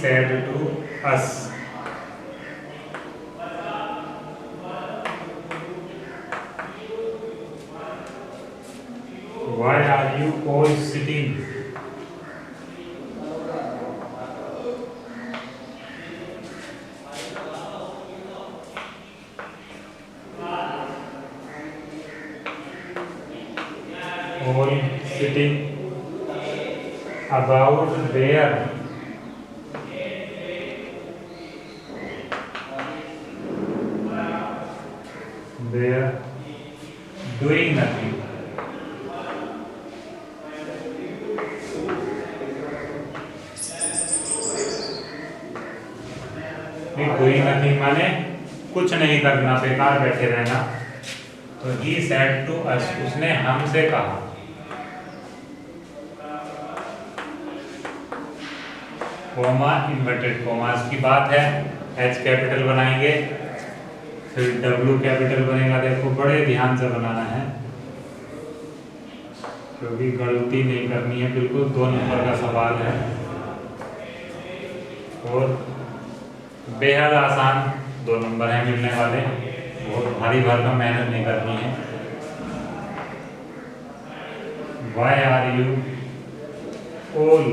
said to us. Why are you all sitting? All sitting about there. There doing nothing. Doing nothing माने कुछ नहीं करना, बेकार बैठे रहना। तो ही सेड टू अस, उसने हमसे कहा। कोमा इन्वर्टेड कोमास की बात है। एच कैपिटल बनाएंगे, फिर डब्ल्यू कैपिटल बनेगा। देखो बड़े ध्यान से बनाना है क्योंकि गलती नहीं करनी है। बिल्कुल 2 नंबर का सवाल है और बेहद आसान 2 नंबर हैं मिलने वाले। बहुत भारी भरकम मेहनत नहीं करनी है। Why are you all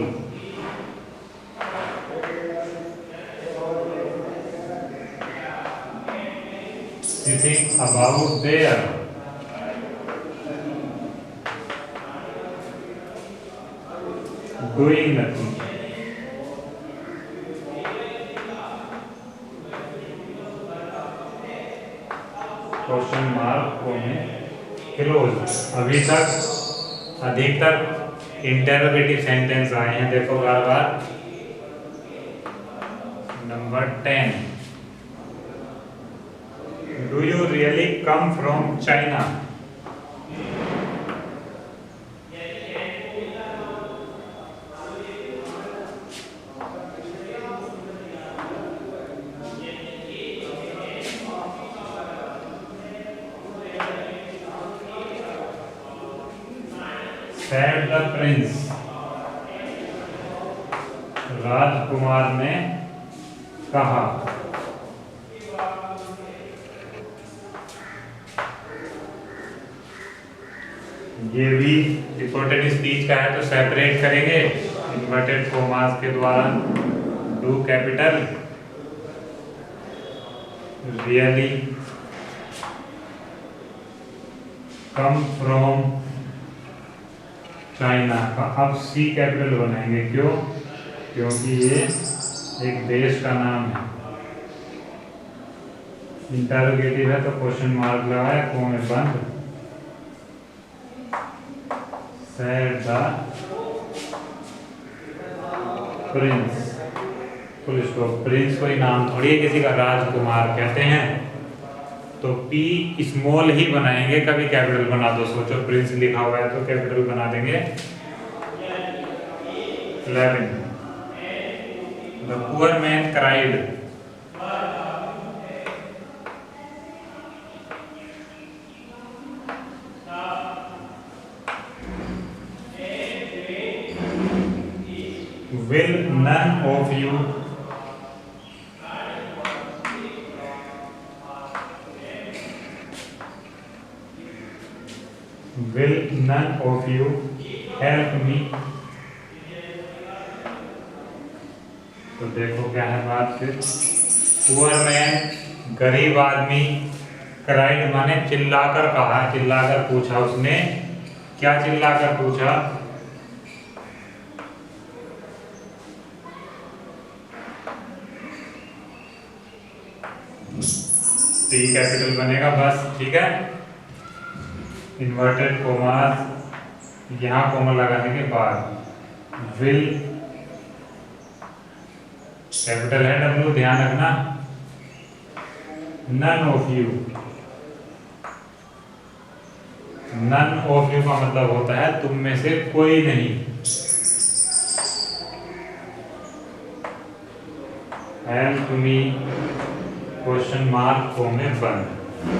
sitting about there? Doing nothing. Question mark में क्लोज। अभी तक अधिकतर इंटरोगेटिव सेंटेंस आए हैं। देखो बार बार। Number 10, do you really come from China? Said the prince, राजकुमार ने कहा। ये भी रिपोर्टेड स्पीच का है तो सेपरेट करेंगे इन्वर्टेड कोमास के द्वारा। Do capital, really come from China का अब सी कैपिटल बनाएंगे। क्यों? क्योंकि ये एक देश का नाम है। इंटरोगेटिव है तो क्वेश्चन मार्क लगा है, को में बंद। Said the Prince, full stop. Prince कोई नाम थोड़ी है किसी का, राजकुमार कहते हैं तो पी स्मॉल ही बनाएंगे। कभी कैपिटल बना दो, सोचो प्रिंस लिखा हुआ है तो कैपिटल बना देंगे। 11, the poor man cried. Will none of you help me? तो देखो क्या है बात फिर। पुअर मैन गरीब आदमी, क्राइड माने चिल्लाकर कहा, चिल्लाकर पूछा। उसने क्या चिल्लाकर पूछा? टी कैपिटल बनेगा बस, ठीक है। इन्वर्टेड कोमास, यहाँ कोमा लगाने के बाद विल कैपिटल है, डब्ल्यू ध्यान रखना। None of you, none of you का मतलब होता है तुम में से कोई नहीं। हेल्प मी क्वेश्चन मार्क को में बंद।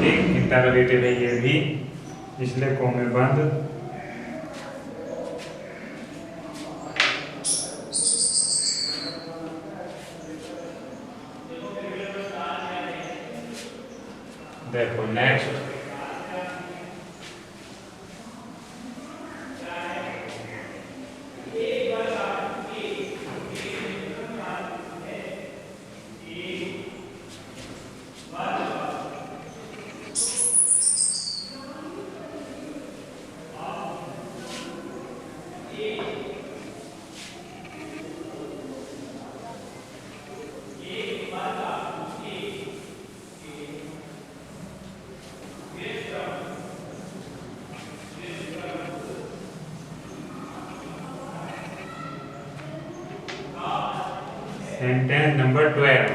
ठीक, इंटरोगेटिव है ये भी, इसलिए को में बंद। देखो next, sentence number 12,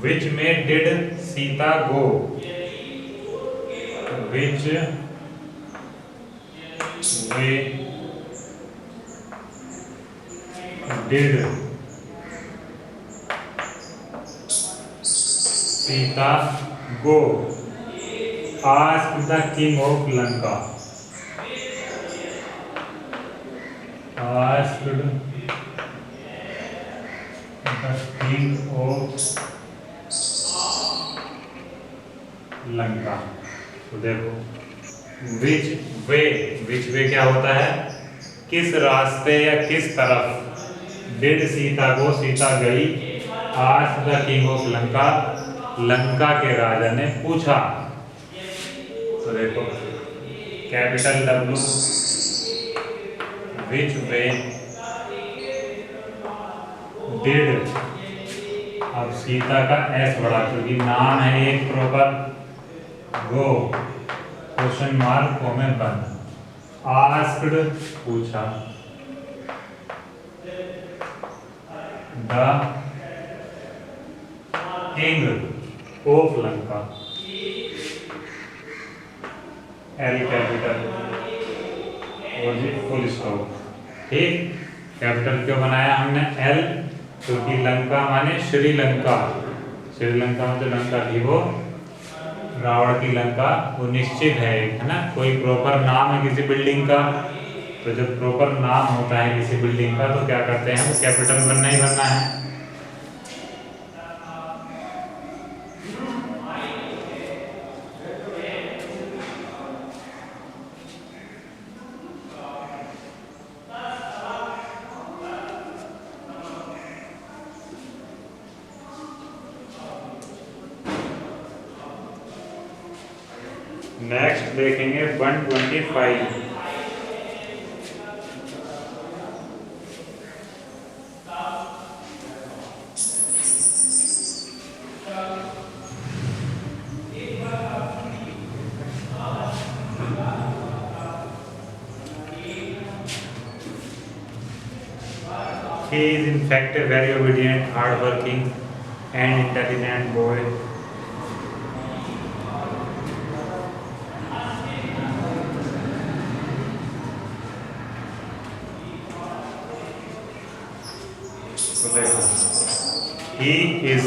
which way did Sita go? Which way did Sita go? Asked the king of Lanka. Asked the king of Lanka. तो देखो विच वे क्या होता है, किस रास्ते या किस तरफ, डिड सीता को सीता गई, asked the king of Lanka, Lanka के राजा ने पूछा। तो देखो capital W, which way did, अब सीता का एस बड़ा क्योंकि नाम है एक प्रॉपर, गो क्वेश्चन मार्क को में बंद, आस्क्ड पूछा, the king of Lanka, L capital और जी फुल स्टॉप। ठीक, कैपिटल क्यों बनाया हमने एल, क्योंकि लंका माने श्रीलंका, श्रीलंका में जो लंका थी वो रावण की लंका, वो निश्चित है एक, है ना, कोई प्रॉपर नाम है किसी बिल्डिंग का, तो जब प्रॉपर नाम होता है किसी बिल्डिंग का तो क्या करते हैं, वो कैपिटल बनना ही बनना है। नेक्स्ट देखेंगे 125। He is in fact a very obedient, hard-working and intelligent boy. He is